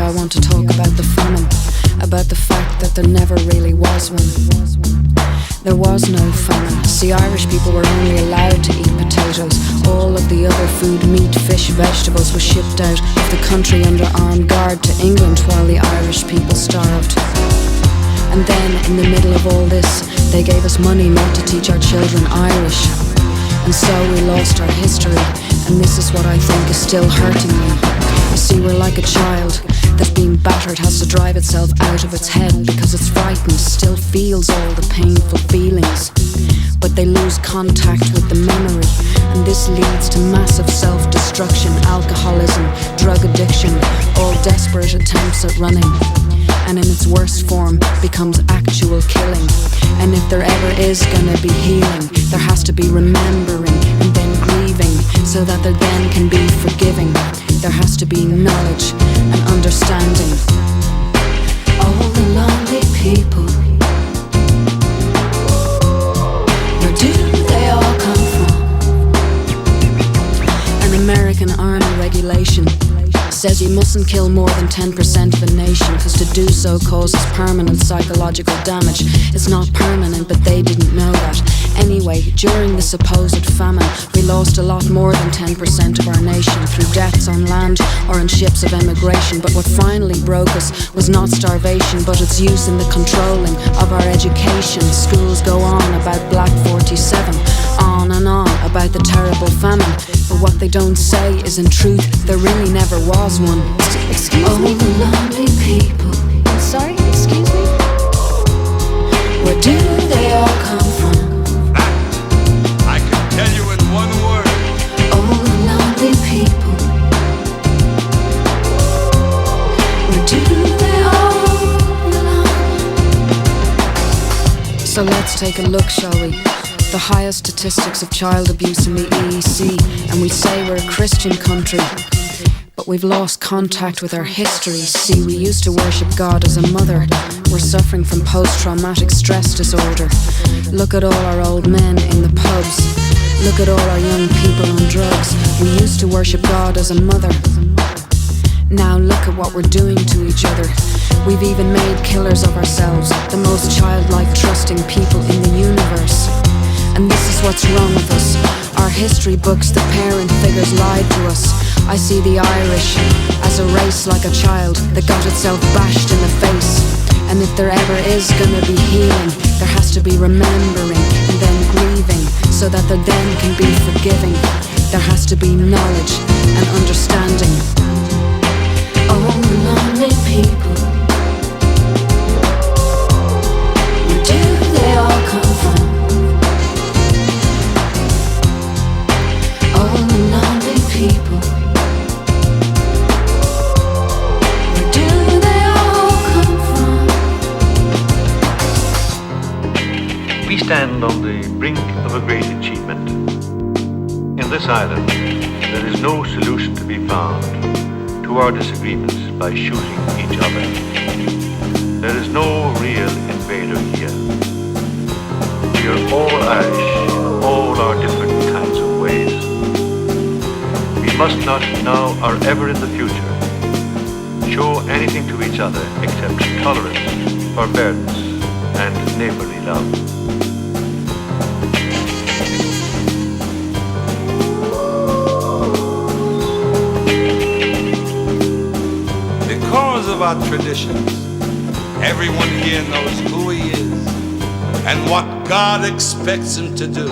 I want to talk about the famine, about the fact that there never really was one. There was no famine. See, Irish people were only allowed to eat potatoes. All of the other food, meat, fish, vegetables, was shipped out of the country under armed guard to England while the Irish people starved. And then, in the middle of all this, they gave us money not to teach our children Irish. And so we lost our history, and this is what I think is still hurting me. You see, we're like a child that's being battered, has to drive itself out of its head because it's frightened, still feels all the painful feelings. But they lose contact with the memory, and this leads to massive self-destruction, alcoholism, drug addiction, all desperate attempts at running. And in its worst form becomes actual killing. And if there ever is gonna be healing, there has to be remembering and then grieving, so that there then can be forgiving. There has to be knowledge and understanding. All the lonely people, where do they all come from? An American army regulation says you mustn't kill more than 10% of a nation, because to do so causes permanent psychological damage. It's not permanent, but they didn't know that. Anyway, during the supposed famine, we lost a lot more than 10% of our nation through deaths on land or on ships of emigration. But what finally broke us was not starvation, but its use in the controlling of our education. Schools go on about Black 47, on and on about the terrible famine. But what they don't say is, in truth, there really never was one. Excuse me? The lonely people. I'm sorry, excuse me? Where do they all come from? I can tell you in one word. All the lonely people. Where do they all belong? So let's take a look, shall we? The highest statistics of child abuse in the EEC, and we say we're a Christian country, but we've lost contact with our history. See, we used to worship God as a mother. We're suffering from post-traumatic stress disorder. Look at all our old men in the pubs. Look at all our young people on drugs. We used to worship God as a mother. Now look at what we're doing to each other. We've even made killers of ourselves, the most childlike, trusting people in the universe. And this is what's wrong with us. Our history books, the parent figures lied to us. I see the Irish as a race like a child that got itself bashed in the face. And if there ever is gonna be healing, there has to be remembering and then grieving, so that there then can be forgiving. There has to be knowledge and understanding. All the lonely people, where do they all come from? All the lonely people, where do they all come from? We stand on the brink of a great achievement. In this island, there is no solution to be found to our disagreements by shooting each other. There is no real invader here. We are all Irish in all our different kinds of ways. We must not now or ever in the future show anything to each other except tolerance, forbearance, and neighborly love. Because of our traditions, everyone here knows who he is and what God expects him to do.